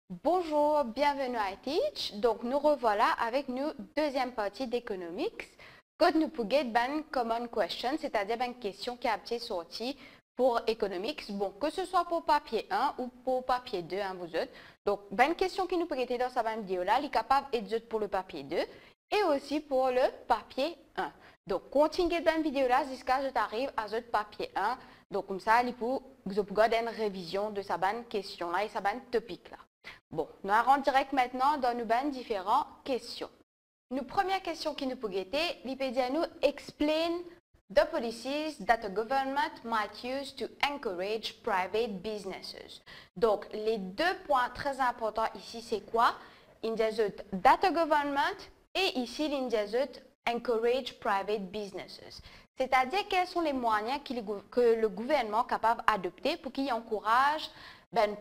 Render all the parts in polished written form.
Bonjour, bienvenue à Teach. Donc, nous revoilà avec nous deuxième partie d'Economics. Quand nous pouvons une common question, c'est-à-dire une question qui a été sortie pour Economics, bon, que ce soit pour papier 1 ou pour papier 2, hein, vous autres. Donc, une question qui nous prêtait dans cette vidéo-là, elle est capable d'être pour le papier 2 et aussi pour le papier 1. Donc, continuez dans la vidéo-là jusqu'à ce que j'arrive à ce papier 1. Donc, comme ça, vous pouvez une révision de cette question-là et cette topic-là. Bon, nous allons direct maintenant dans nos différentes questions. Nos première question qui nous peut guetter, l'IPEDIA nous explain the policies that a government might use to encourage private businesses. Donc, les deux points très importants ici, c'est quoi? That a government et ici, encourage private businesses. C'est-à-dire quels sont les moyens que le gouvernement est capable d'adopter pour qu'il encourage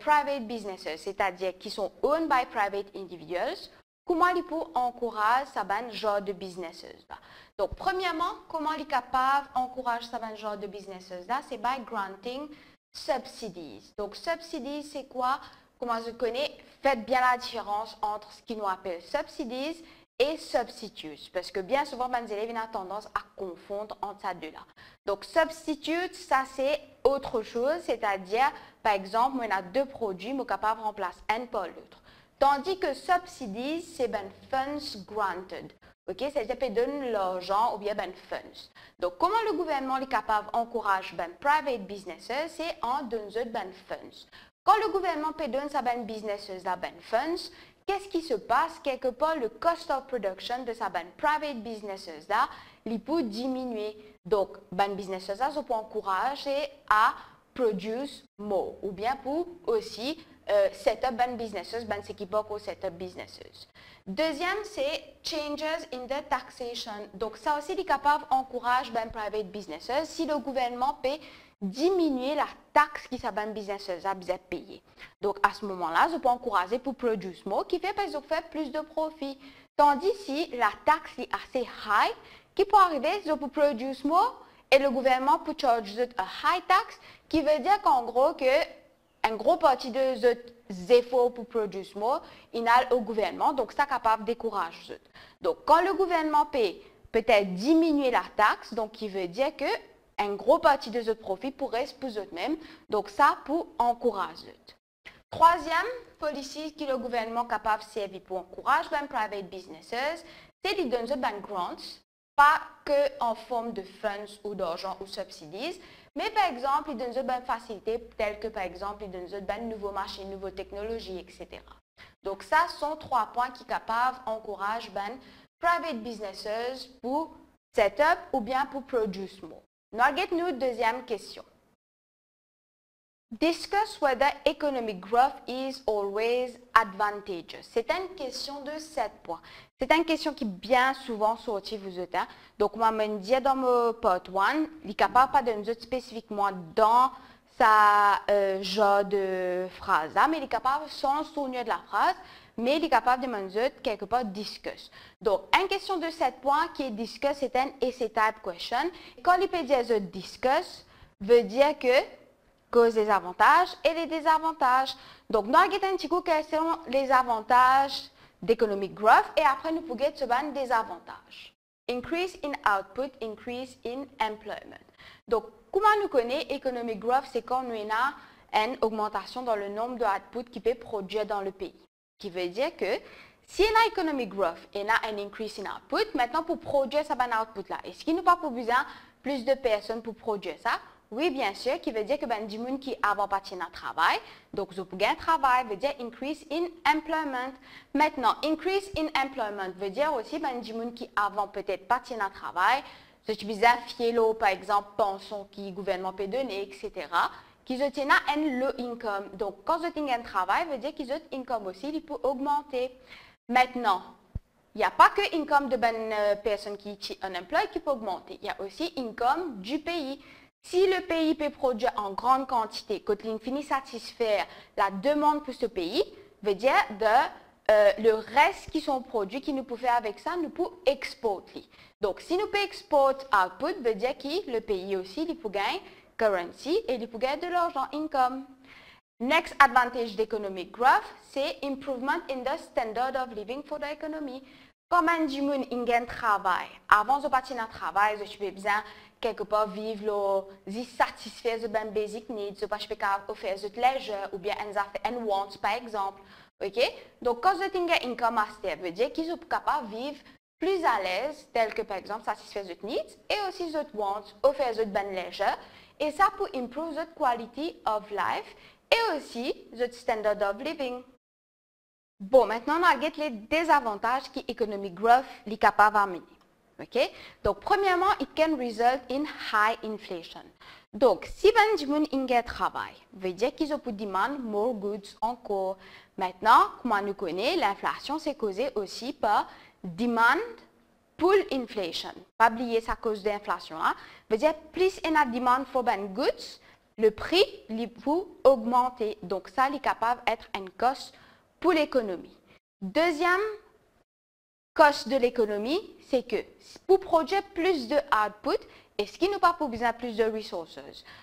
private businesses, c'est-à-dire qui sont owned by private individuals. Comment il peut encourager ce genre de businesses là? Donc, premièrement, comment il est capable d'encourager ce genre de businesses là? C'est by granting subsidies. Donc, subsidies, c'est quoi? Comment je connais? Faites bien la différence entre ce qui nous appelle subsidies et substitutes, parce que bien souvent, les élèves ont tendance à confondre entre ces deux-là. Donc, substitute, ça c'est autre chose, c'est-à-dire, par exemple, on a deux produits, mais capable de remplacer un par l'autre. Tandis que subsidies, c'est funds granted. Ok, c'est-à-dire qu'il donne l'argent ou bien funds. Donc, comment le gouvernement est capable d'encourager private businesses, c'est en donnant funds. Quand le gouvernement peut donner sa businesses la funds, qu'est-ce qui se passe? Quelque part, le cost of production de sa private businesses là, il peut diminuer. Donc, businesses là, ça peut encourager à produce more ou bien pour aussi set up businesses, c'est qui peut set up businesses. Deuxième, c'est changes in the taxation. Donc, ça aussi, il est capable d'encourager private businesses si le gouvernement peut diminuer la taxe qui s'abonne business a besoin payer. Donc à ce moment-là, je peux encourager pour produce more qui fait parce que fait plus de profit. Tandis si la taxe est assez high, qui peut arriver, je peux produce more et le gouvernement peut charge a high tax, qui veut dire qu'en gros que un gros partie de efforts pour produire more, il a au gouvernement, donc ça capable de décourager. Donc quand le gouvernement paye peut-être diminuer la taxe, donc qui veut dire que un gros partie de notre profit pourrait se poser eux-mêmes. Donc, ça pour encourager. Troisième policy que le gouvernement est capable de servir pour encourager les private businesses, c'est de donner des grants, pas que en forme de funds ou d'argent ou subsidies, mais par exemple, il donne des facilités telles que par exemple, il donne des nouveaux marchés, nouvelles technologies, etc. Donc, ça sont trois points qui sont capables d'encourager les private businesses pour set up ou bien pour produce more. Now, get nous deuxième question. Discuss whether economic growth is always advantageous. C'est une question de 7 points. C'est une question qui bien souvent sortie vous êtes. Donc, moi, je me dis dans mon part 1, il est capable pas de nous dire spécifiquement dans sa genre de phrase, mais il est capable sans souvenir de la phrase, mais il est capable de me dire quelque part discuss. Donc, une question de 7 points qui est discuss, c'est un essay type question. Quand il peut dire discuss, veut dire que cause des avantages et les désavantages. Donc, nous allons un petit coup quels sont les avantages d'economic growth et après nous pouvons se des avantages. Increase in output, increase in employment. Donc, comment nous connaissons economic growth, c'est quand nous avons une augmentation dans le nombre de output qui peut produire dans le pays. Qui veut dire que si on a economic growth et on a un increase in output, maintenant pour produire ce output là, est-ce qu'il n'y a pas besoin plus de personnes pour produire ça? Oui, bien sûr, qui veut dire que du monde qui avant parti dans le travail, donc je peux gagner travail, veut dire increase in employment. Maintenant, increase in employment veut dire aussi du monde qui avant peut-être parti dans le travail, je suis besoin fier par exemple pension qui le gouvernement peut donner, etc. Qui ont un low income. Donc, quand vous avez un travail, veut dire qu'ils ont income aussi, il peut augmenter. Maintenant, il n'y a pas que income de personnes qui sont unemployed qui peut augmenter. Il y a aussi income du pays. Si le pays peut produire en grande quantité, quand il finit satisfaire la demande pour ce pays, veut dire le reste qui sont produits, qui nous peut faire avec ça, nous peut exporter. Donc, si nous peut exporter output, veut dire que le pays aussi, il peut gagner currency et il peut gagner de l'argent, income. Next advantage d'economic growth, c'est improvement in the standard of living for the economy. Comme un monde a un travail, avant de partir dans le travail, je peux bien quelque part vivre, satisfaire de ben basic needs, je peux faire de leisure ou bien un wants par exemple. Ok? Donc quand je tenga income ça veut dire qu'ils sont capables de vivre plus à l'aise, tel que par exemple satisfaire de needs et aussi de wants, offrir de ben leisure, et ça pour improve the quality of life et aussi the standard of living. Bon, maintenant, on a les désavantages que economic growth est capable d'amener. Okay? Donc, premièrement, it can result in high inflation. Donc, si ben du monde a travail, veut dire qu'ils ont pu demander more goods encore. Maintenant, comme on nous connaît, l'inflation c'est causé aussi par demand pull inflation. Pas oublier ça cause d'inflation. Hein? Veut dire plus il y a demand for ben goods, le prix il peut augmenter. Donc, ça est capable d'être un cost pour l'économie. Deuxième cost de l'économie, c'est que pour produire plus de output, est-ce qu'il nous pas pour besoin plus de resources?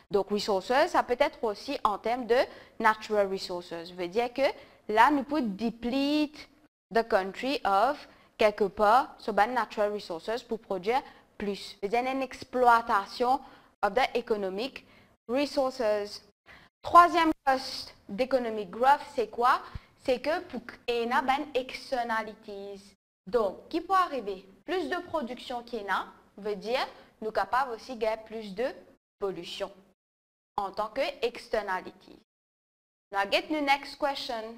Donc, resources, ça peut être aussi en termes de natural resources. Ça veut dire que là, nous pouvons deplete the country of quelque part sur so natural resources pour produire plus. Ça veut dire une exploitation of the economic resources. Troisième cost d'economic growth, c'est quoi? C'est que pour qu'il y ait des externalities. Donc, qui peut arriver? Plus de production qu'il y a, veut dire nous sommes capables aussi de gagner plus de pollution en tant que externality. Now get the next question.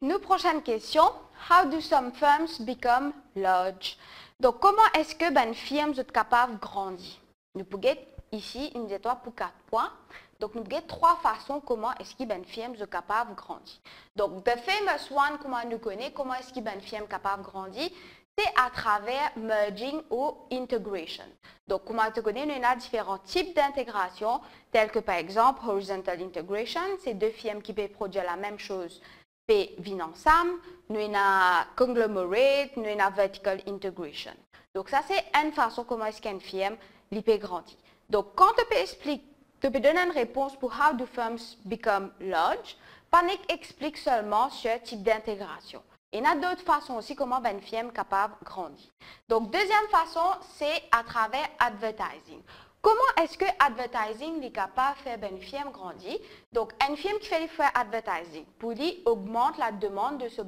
Nous prochaine question. How do some firms become large? Donc, comment est-ce que ben firmes sont capables de grandir? Nous pouvons ici une étoile pour 4 points. Donc, nous avons 3 façons comment est-ce qu'une firme est capable de grandir. Donc, the famous one, comment nous connaît, comment est-ce qu'une firme est capable de grandir, c'est à travers merging ou integration. Donc, comment tu connais, nous avons différents types d'intégration, tels que par exemple, horizontal integration, c'est 2 firmes qui peuvent produire la même chose, peuvent venir ensemble. Nous avons conglomerate, nous avons vertical integration. Donc, ça, c'est une façon comment est-ce qu'une firme peut grandir. Donc, quand tu peux expliquer, tu peux donner une réponse pour how do firms become large. Panic explique seulement ce type d'intégration. Il y a d'autres façons aussi comment une firme est capable de grandir. Donc, deuxième façon, c'est à travers advertising. Comment est-ce que advertising est capable de faire une firme grandir? Donc, une firme qui fait advertising, pour lui, augmente la demande de ce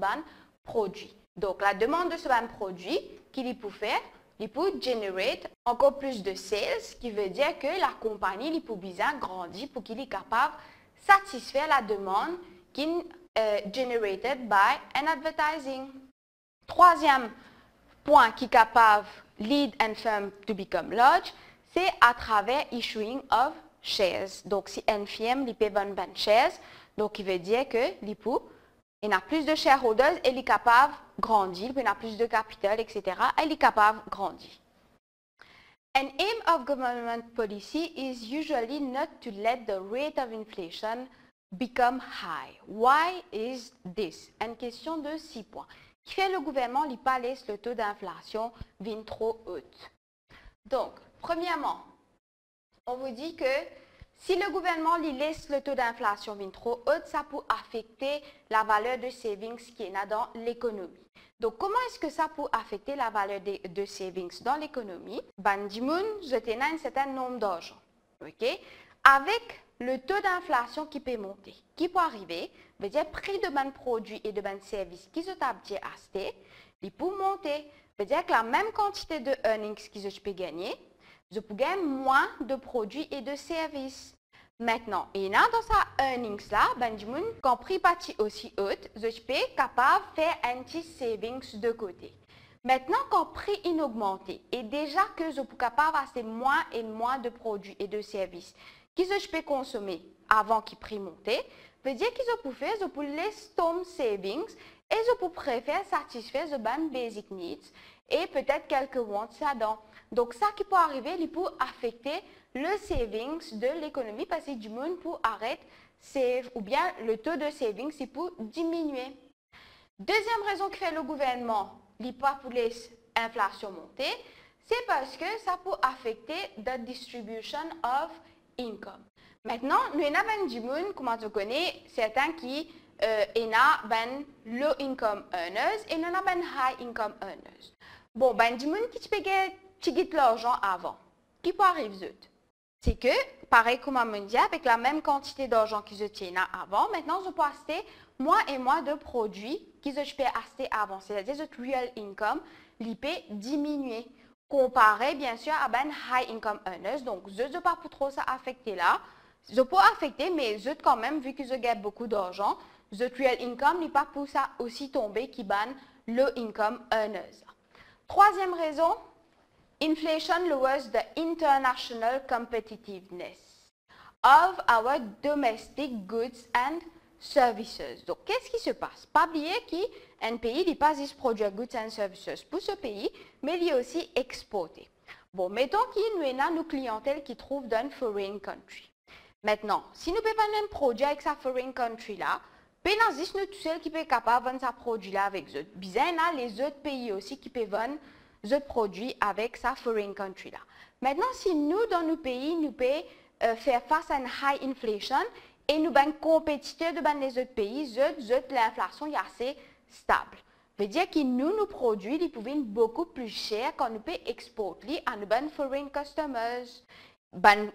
produit. Donc, la demande de ce produit, qu'il peut faire, il peut générer encore plus de sales, ce qui veut dire que la compagnie il peut bien grandir pour qu'il est capable de satisfaire la demande qui est generated by an advertising. Troisième point qui est capable de lead and firm to become large, c'est à travers issuing of shares. Donc, si une firme il peut vendre shares, donc il veut dire que il a plus de shareholders et il est capable de grandir, il a plus de capital, etc. Et il est capable de grandir. An aim of government policy is usually not to let the rate of inflation become high. Why is this? Une question de 6 points. Qui fait le gouvernement ne pas laisser le taux d'inflation venir trop haut? Donc, premièrement, on vous dit que si le gouvernement laisse le taux d'inflation venir trop haut, ça peut affecter la valeur de savings qui est dans l'économie. Donc, comment est-ce que ça peut affecter la valeur de savings dans l'économie? Ben, du monde, je tiens un certain nombre d'argent. Okay? Avec le taux d'inflation qui peut monter, qui peut arriver, veut dire prix de ben produits et de ben services qui sont habitués à acheter, il peut monter. Veut dire que la même quantité de earnings que je peux gagner, je peux gagner moins de produits et de services. Maintenant, et là, dans sa earnings là, ben du monde, quand prix parti aussi haut, je peux capable de faire un petit savings de côté. Maintenant, quand prix est augmenté, et déjà que je peux capable d'acheter moins et moins de produits et de services, que je peux consommer avant qu'il prix monte, veut dire que je peux faire, je peux laisser tomber savings et je peux préférer satisfaire les basic needs et peut-être quelques wants là-dedans. Donc, ça qui peut arriver, il peut affecter le savings de l'économie parce que du monde peut arrêter save ou bien le taux de savings il peut diminuer. Deuxième raison qui fait le gouvernement il peut pour laisser l'inflation monter, c'est parce que ça peut affecter the distribution of income. Maintenant, nous avons du monde, comment tu connais, certains qui ont low income earners et nous avons high income earners. Bon, du monde qui peut l'argent avant, qui peut arriver, c'est que, pareil comme on dit, avec la même quantité d'argent qu'ils obtiennent avant, maintenant, je peux acheter moins et moins de produits qu'ils peux acheter avant. C'est-à-dire que le real income, il peut diminuer. Comparé, bien sûr, à high income earners. Donc, je ne peux pas trop ça affecter là. Je peux affecter, mais je quand même, vu que je gagne beaucoup d'argent, le real income n'est pas pour ça aussi tomber qui ban low income earners. Troisième raison, inflation lowers the international competitiveness of our domestic goods and services. Donc, qu'est-ce qui se passe? Pas oublier qu'un pays n'est pas juste produire goods and services pour ce pays, mais il est aussi exporté. Bon, mettons qu'il y a nos clientèles qui trouvent dans une foreign country. Maintenant, si nous ne pouvons pas produire avec sa foreign country là, nous juste nous tout seuls qui peut capable de vendre sa produit là avec eux. Bien, les autres pays aussi qui peuvent vendre ce produit avec sa foreign country là. Maintenant, si nous, dans nos pays, nous pouvons faire face à une high inflation et nous sommes compétiteurs de les autres pays, l'inflation est assez stable. Ça veut dire que nos produits, ils peuvent être beaucoup plus chers quand nous pouvons exporter à nos foreign customers.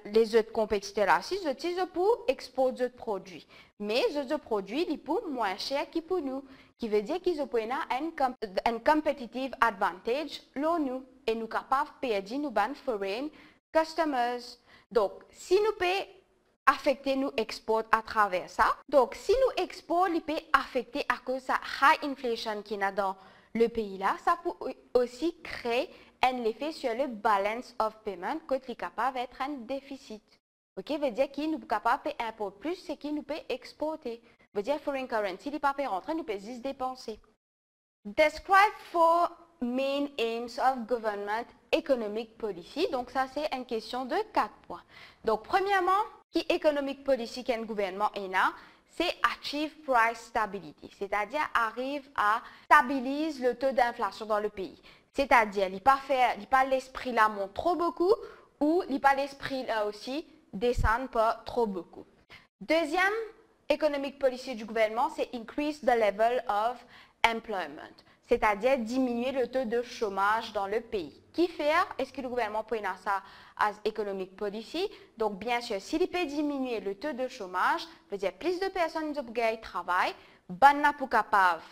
Les autres compétiteurs aussi, ils utilisent pour exporter d'autres produits. Mais les autres produits, ils peuvent être moins chers que pour nous. Qui veut dire qu'ils ont un competitive advantage là nous et nous capables de perdre nos foreign customers. Donc, si nous pouvons affecter nos exports à travers ça, donc si nous exportons, ils peuvent affecter à cause de la high inflation qu'il y a dans le pays là, ça peut aussi créer un effet sur le balance of payment quand il est capable d'être un déficit. Ok, veut dire qu'il nous capable d'importer plus, c'est qu'il nous peut exporter. Veut dire foreign currency, il n'est pas rentrer, nous peut juste dépenser. Describe four main aims of government economic policy. Donc ça c'est une question de 4 points. Donc premièrement, qui economic policy qu'un gouvernement a, c'est achieve price stability, c'est-à-dire arrive à stabiliser le taux d'inflation dans le pays. C'est-à-dire, il n'est pas l'esprit là monte trop beaucoup ou il n'est pas l'esprit là aussi descend pas trop beaucoup. Deuxième economic policy du gouvernement, c'est increase the level of employment, c'est-à-dire diminuer le taux de chômage dans le pays. Qui faire? Est-ce que le gouvernement peut faire ça as economic policy? Donc, bien sûr, s'il peut diminuer le taux de chômage, veut dire plus de personnes qui gagnent travail, banna pour capable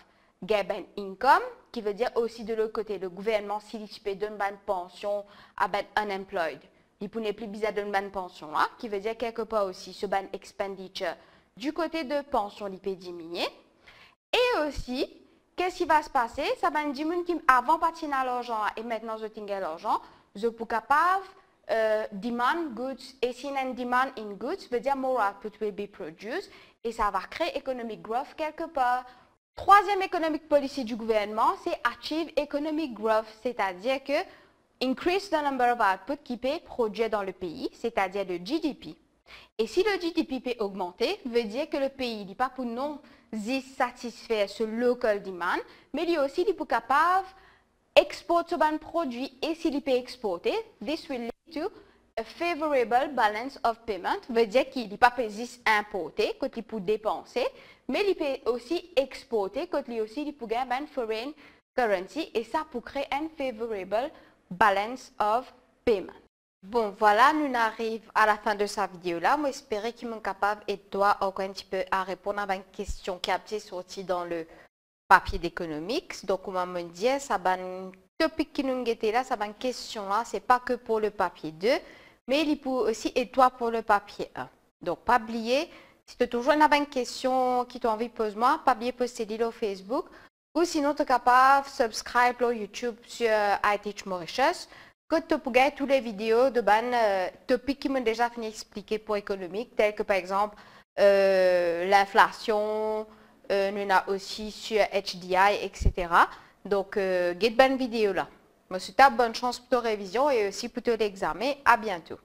gagner income, qui veut dire aussi de l'autre côté, le gouvernement, s'il peut donner une pension à unemployed, il n'est plus besoin d'une bonne pension, hein, qui veut dire quelque part aussi ce ban expenditure du côté de pension, il peut diminuer. Et aussi, qu'est-ce qui va se passer? Ça va dire que avant partir à l'argent et maintenant je tiens l'argent, je peux capable demand goods et si un demand in goods veut dire more output will be produced et ça va créer economic growth quelque part. Troisième economic policy du gouvernement, c'est achieve economic growth, c'est-à-dire que increase the number of output qui peut produire dans le pays, c'est-à-dire le GDP. Et si le GDP peut augmenter, veut dire que le pays n'est pas pour non satisfaire ce local demand, mais il est aussi capable d'exporter ce produit et s'il peut exporter, this will lead to a favorable balance of payment, veut dire qu'il n'est pas juste importer quand il peut dépenser, mais il peut aussi exporter quand il peut gagner une foreign currency et ça pour créer un favorable balance of payment. Bon, voilà, nous arrivons à la fin de cette vidéo-là. Moi, j'espère qu'ils sont capables et toi encore un petit peu à répondre à une question qui a été sortie dans le papier d'économics. Donc, on va me dire, ça va un topic qui nous était là, ça va une question là, c'est pas que pour le papier 2, mais il peut aussi et toi pour le papier 1. Donc, pas oublier, si tu as toujours une question qui t'a envie de poser moi, pas oublier de poster au Facebook ou sinon tu es capable de subscribe au YouTube sur iTeach Mauritius. Que tu peux gagner toutes les vidéos de topics qui m'ont déjà fini d'expliquer pour économique, tels que par exemple l'inflation, nous avons aussi sur HDI, etc. Donc, get bonne vidéo là. Moi, je te souhaite bonne chance pour ta révision et aussi pour ton examen. À bientôt.